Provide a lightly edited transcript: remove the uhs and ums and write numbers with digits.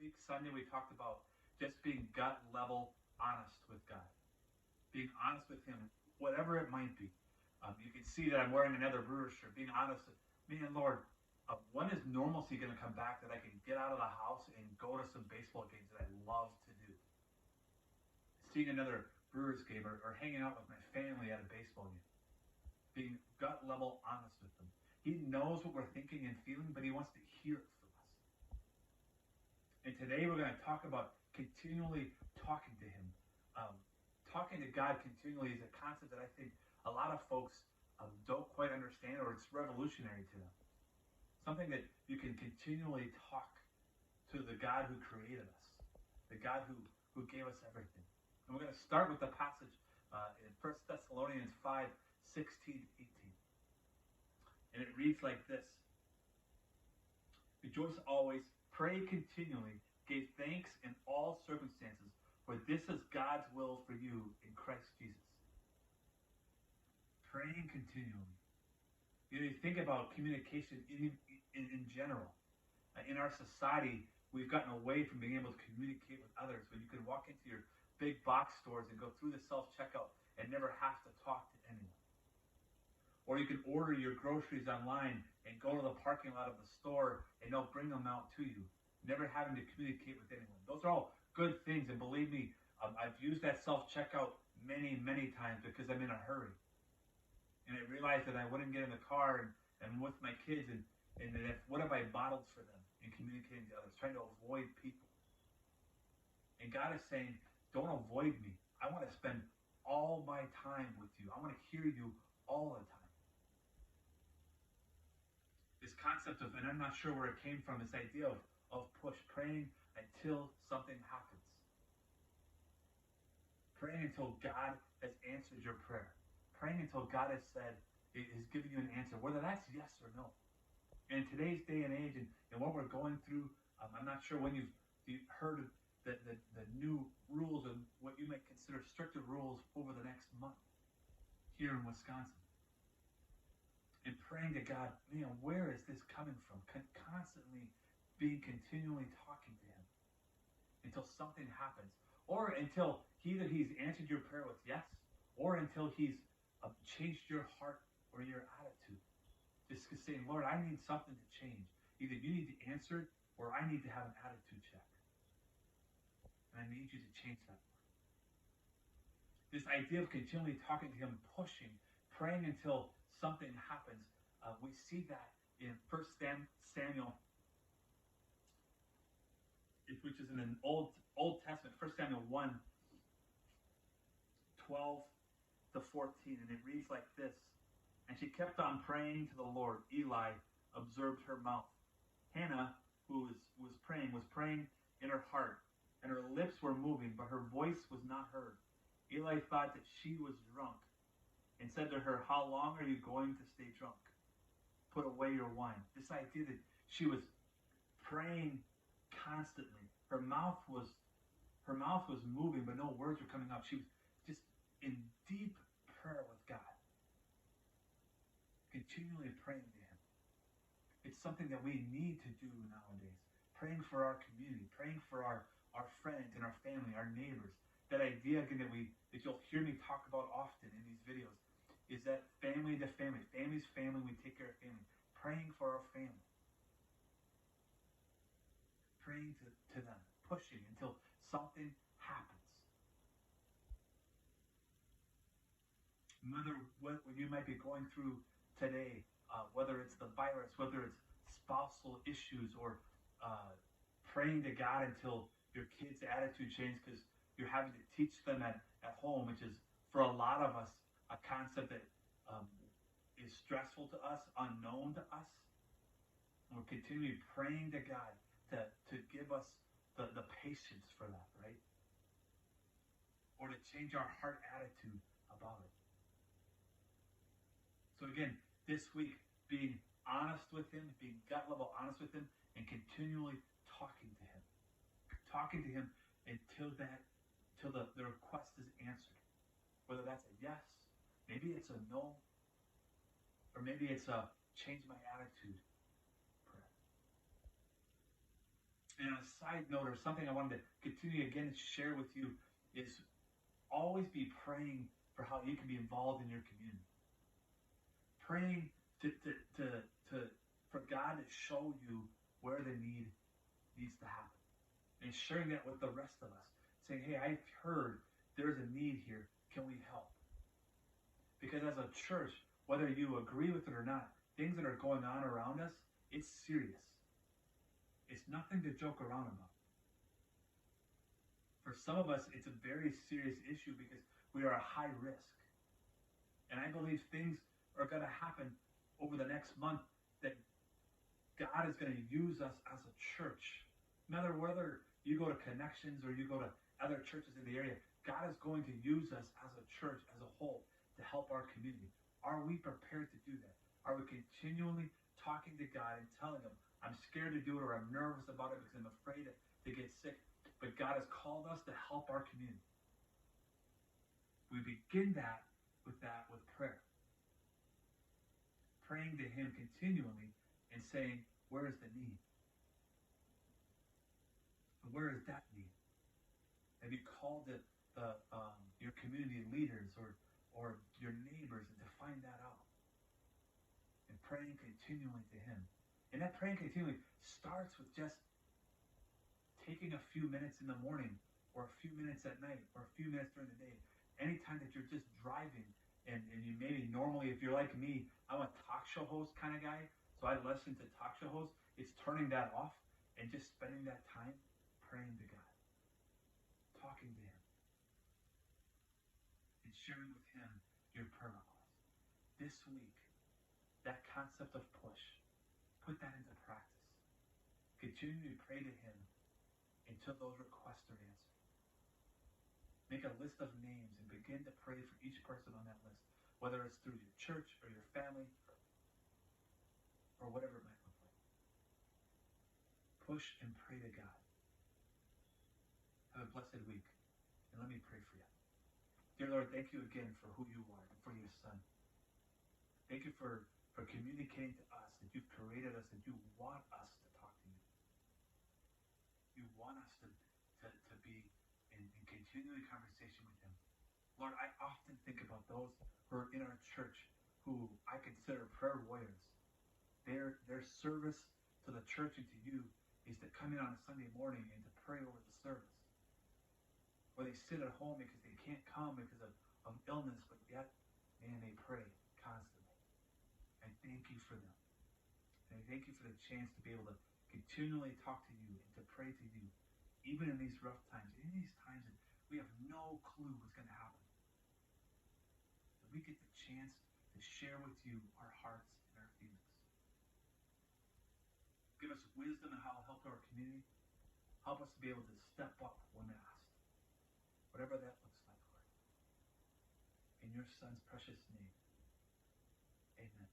week, Sunday, we talked about just being gut level honest with God, being honest with Him, whatever it might be. You can see that I'm wearing another Brewers shirt, being honest. Man, Lord, when is normalcy going to come back that I can get out of the house and go to some baseball games that I love to do? Seeing another Brewers game or hanging out with my family at a baseball game. Being gut level honest with them. He knows what we're thinking and feeling, but He wants to hear it from us. And today we're going to talk about continually talking to Him. Talking to God continually is a concept that I think a lot of folks don't quite understand, or it's revolutionary to them. Something that you can continually talk to the God who created us, the God who gave us everything. And we're going to start with the passage in 1 Thessalonians 5:16-18. And it reads like this. Rejoice always, pray continually, give thanks in all circumstances, for this is God's will for you in Christ Jesus. Praying continually. You think about communication in general. In our society, we've gotten away from being able to communicate with others. When you can walk into your big box stores and go through the self-checkout and never have to talk to anyone. Or you can order your groceries online and go to the parking lot of the store and they'll bring them out to you, never having to communicate with anyone. Those are all good things, and believe me, I've used that self-checkout many, many times because I'm in a hurry. And I realized that I wouldn't get in the car and with my kids, and what have I modeled for them in communicating to others, trying to avoid people. And God is saying, don't avoid me. I want to spend all my time with you. I want to hear you all the time. This concept of, and I'm not sure where it came from, this idea of push, praying until something happens. Praying until God has answered your prayer. Praying until God has said, is giving you an answer, whether that's yes or no. And in today's day and age, and what we're going through, I'm not sure when you've heard of the new rules and what you might consider stricter rules over the next month here in Wisconsin. And praying to God, man, where is this coming from? Constantly continually talking to Him until something happens. Or until either He's answered your prayer with yes, or until He's changed your heart or your attitude. Just saying, Lord, I need something to change. Either you need to answer it, or I need to have an attitude check. And I need you to change that. This idea of continually talking to Him, pushing, praying until something happens. We see that in 1 Samuel, which is in an Old Testament, 1 Samuel 1, 12-14, and it reads like this. And she kept on praying to the Lord. Eli observed her mouth. Hannah, who was praying in her heart, and her lips were moving, but her voice was not heard. Eli thought that she was drunk, and said to her, how long are you going to stay drunk? Put away your wine. This idea that she was praying constantly. Her mouth was moving, but no words were coming out. She was just in deep prayer with God. Continually praying to Him. It's something that we need to do nowadays. Praying for our community, praying for our friends and our family, our neighbors. That idea again that you'll hear me talk about often in these videos is that family to family. Family's family, we take care of family. Praying for our family. Praying to them. Pushing until something happens. No matter what you might be going through today, whether it's the virus, whether it's spousal issues, or praying to God until your kids' attitude changes because you're having to teach them at home, which is for a lot of us a concept that is stressful to us, unknown to us. And we're continually praying to God to give us the patience for that, right? Or to change our heart attitude about it. So again, this week, being honest with Him, being gut level honest with Him, and continually talking to Him. Talking to Him until the request is answered. Whether that's a yes, maybe it's a no, or maybe it's a change my attitude prayer. And on a side note, or something I wanted to continue again to share with you, is always be praying for how you can be involved in your community. Praying to for God to show you where the need needs to happen. And sharing that with the rest of us. Saying, hey, I've heard there's a need here. Can we help? Because as a church, whether you agree with it or not, things that are going on around us, it's serious. It's nothing to joke around about. For some of us, it's a very serious issue because we are a high risk. And I believe things are going to happen over the next month that God is going to use us as a church. No matter whether you go to Connections or you go to other churches in the area, God is going to use us as a church as a whole to help our community. Are we prepared to do that? Are we continually talking to God and telling him, I'm scared to do it, or I'm nervous about it because I'm afraid to get sick? But God has called us to help our community. We begin that with prayer. Praying to him continually and saying, where is the need? Where is that need? Have you called your community leaders or your neighbors and to find that out? And praying continually to him. And that praying continually starts with just taking a few minutes in the morning, or a few minutes at night, or a few minutes during the day. Anytime that you're just driving, and you maybe normally, if you're like me, I'm a talk show host kind of guy, so I listen to talk show hosts. It's turning that off and just spending that time praying to God, talking to him, and sharing with him your prayer request. This week, that concept of push, put that into practice. Continue to pray to him until those requests are answered. Make a list of names and begin to pray for each person on that list, whether it's through your church or your family or whatever it might look like. Push and pray to God. Have a blessed week, and let me pray for you. Dear Lord, thank you again for who you are and for your Son. Thank you for communicating to us that you've created us and you want us to talk to you. You want us to be in continuing conversation with him. Lord, I often think about those who are in our church who I consider prayer warriors. Their service to the church and to you is to come in on a Sunday morning and to pray over the service. Or they sit at home because they can't come because of illness, but yet, man, they pray constantly. I thank you for them. And I thank you for the chance to be able to continually talk to you and to pray to you, even in these rough times, in these times that we have no clue what's going to happen. That we get the chance to share with you our hearts and our feelings. Give us wisdom in how to help our community. Help us to be able to step up when asked. Whatever that looks like, Lord. In your Son's precious name, amen.